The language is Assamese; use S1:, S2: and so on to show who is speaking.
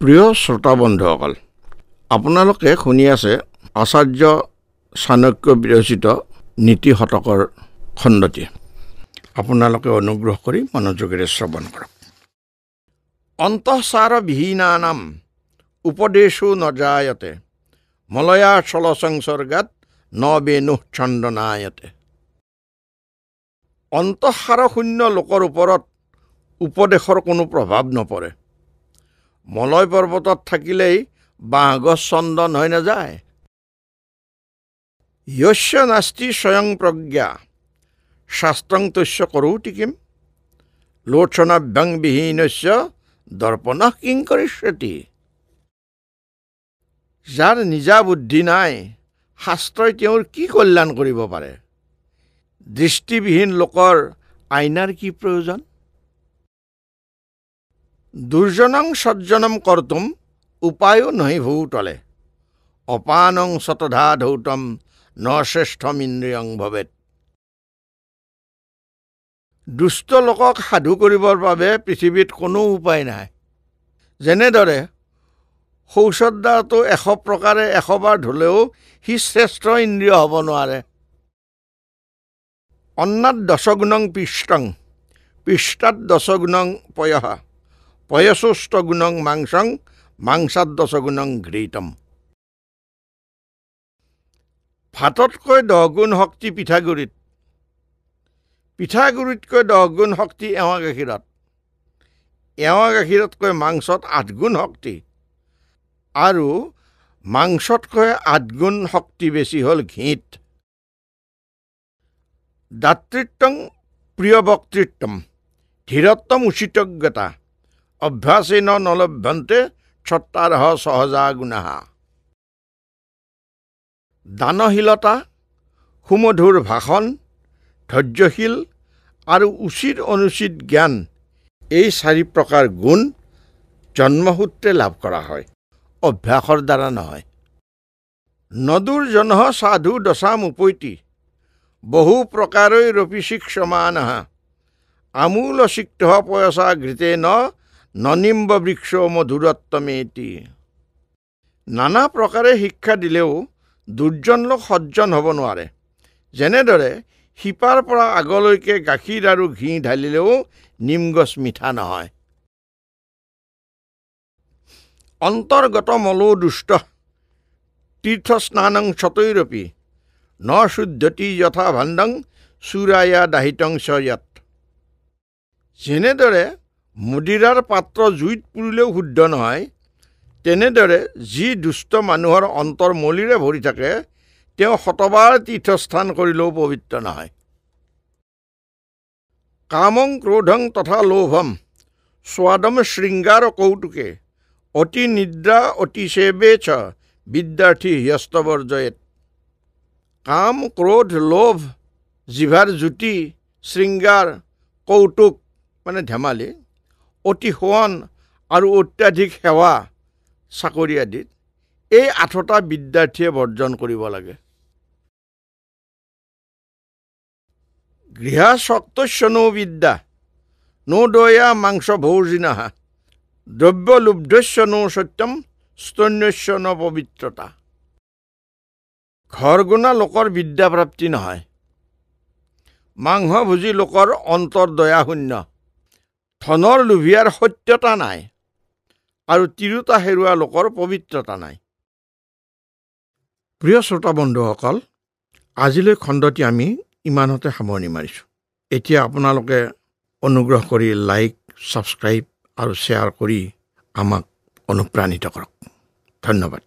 S1: প্ৰিয় শ্ৰোতা বন্ধুসকল, আপোনালোকে শুনি আছে আচাৰ্য চাণক্য বিৰচিত নীতি শতকৰ খণ্ডটি। আপোনালোকে অনুগ্ৰহ কৰি মনোযোগেৰে শ্ৰৱণ কৰক। অন্তঃসাৰ বিহীনানাম উপদেশো নজায়তে মলয়া চল সংসৰ্গাত ন বেনুঃ ছন্দনায়তে। অন্তঃসাৰ শূন্য লোকৰ ওপৰত উপদেশৰ কোনো প্ৰভাৱ নপৰে। মলয় পৰ্বতত থাকিলেই বাঁহগছ চন্দন হৈ নাযায়। য়স্য নাস্তি স্বয়ং প্ৰজ্ঞা শাস্ত্ৰং তস্য কৰৌতি কিম লোচনাভ্যং বিহীনস্য দৰ্পণঃ কিং কৰিষ্যতি। যাৰ নিজা বুদ্ধি নাই, শাস্ত্ৰই তেওঁৰ কি কল্যাণ কৰিব পাৰে? দৃষ্টিবিহীন লোকৰ আইনাৰ কি প্ৰয়োজন? দুৰ্জনং সজ্জনম কৰ্তুম উপায়ো নহি ভূতলে অপানং শতধা ধৌতম ন শ্ৰেষ্ঠম ইন্দ্ৰিয়ং ভৱেত। দুষ্ট লোকক সাধু কৰিবৰ বাবে পৃথিৱীত কোনো উপায় নাই। যেনেদৰে শৌচোদ্ধাৰটো 100 প্ৰকাৰে 100 বাৰ ধুলেও সি শ্ৰেষ্ঠ ইন্দ্ৰিয় হ'ব নোৱাৰে। অন্নাত 10 গুণং পিষ্টং পিষ্টাত 10 গুণং পয়ঃ পয়সোষ্ট গুণং মাংসং মাংসাত 10 গুণং ঘৃতম। ভাততকৈ 10 গুণ শক্তি পিঠাগুৰিত, পিঠাগুৰিতকৈ 10 গুণ শক্তি এৱা গাখীৰত, এৱা গাখীৰতকৈ মাংসত 8 গুণ শক্তি, আৰু মাংসতকৈ 8 গুণ শক্তি বেছি হ'ল ঘিত। দাতৃত্বং প্ৰিয় বক্তৃত্বম ধীৰত্বম উচিতজ্ঞতা অভ্যাসেন নলভ্যন্তে ছত্তাৰহ সহজা গুণাঃ। দানশীলতা, সুমধুৰ ভাষণ, ধৈৰ্যশীল আৰু উচিত অনুচিত জ্ঞান, এই 4 প্ৰকাৰ গুণ জন্মসূত্ৰে লাভ কৰা হয়, অভ্যাসৰ দ্বাৰা নহয়। নদুৰ্জনঃ সাধু দশাম উপৈতি বহু প্ৰকাৰৈৰপি শিক্ষমানঃ আমূল সিক্তঃ পয়সা ঘৃতেন ননিম্ব বৃক্ষ মধুৰত্বমেতি। নানা প্ৰকাৰে শিক্ষা দিলেও দুৰ্জন লোক সজ্জন হ'ব নোৱাৰে। যেনেদৰে শিপাৰ পৰা আগলৈকে গাখীৰ আৰু ঘি ঢালিলেও নিমগছ মিঠা নহয়। অন্তৰ্গত মলো দুষ্ট তীৰ্থস্নানং শতৈৰপি ন শুদ্ধতি যথা ভাণ্ডং চূৰায়া দাহিতং স্বয়াত। যেনেদৰে মদিৰাৰ পাত্ৰ জুইত পুৰিলেও শুদ্ধ নহয়, তেনেদৰে যি দুষ্ট মানুহৰ অন্তৰ মলিৰে ভৰি থাকে তেওঁ শতবাৰ তীৰ্থস্থান কৰিলেও পবিত্ৰ নহয়। কামং ক্ৰোধং তথা লোভম স্বাদম শৃংগাৰ কৌতুকে অতি নিদ্ৰা অতি সেৱে চ বিদ্যাৰ্থী হ্যস্তবৰ্জয়েত। কাম, ক্ৰোধ, লোভ, জিভাৰ জুতি, শৃংগাৰ, কৌতুক মানে ধেমালি, অতি সোৱন আৰু অত্যাধিক সেৱা চাকৰি আদিত এই 8টা বিদ্যাৰ্থীয়ে বৰ্জন কৰিব লাগে। গৃহাসক্তস্য নো বিদ্যা নো দয়া মাংস ভোজিনঃ দ্ৰব্য লুব্ধস্য নো সত্যম স্তন্যস্য ন পবিত্ৰতা। ঘৰ গুণা লোকৰ বিদ্যা প্ৰাপ্তি নহয়, মাংসভোজী লোকৰ অন্তৰ দয়া শূন্য, ধনৰ লোভীয়াৰ সত্যতা নাই, আৰু তিৰোতা হেৰুৱা লোকৰ পবিত্ৰতা নাই। প্ৰিয় শ্ৰোতা বন্ধুসকল, আজিলৈ খণ্ডটি আমি ইমানতে সামৰণি মাৰিছোঁ। এতিয়া আপোনালোকে অনুগ্ৰহ কৰি লাইক, ছাবস্ক্ৰাইব আৰু শ্বেয়াৰ কৰি আমাক অনুপ্ৰাণিত কৰক। ধন্যবাদ।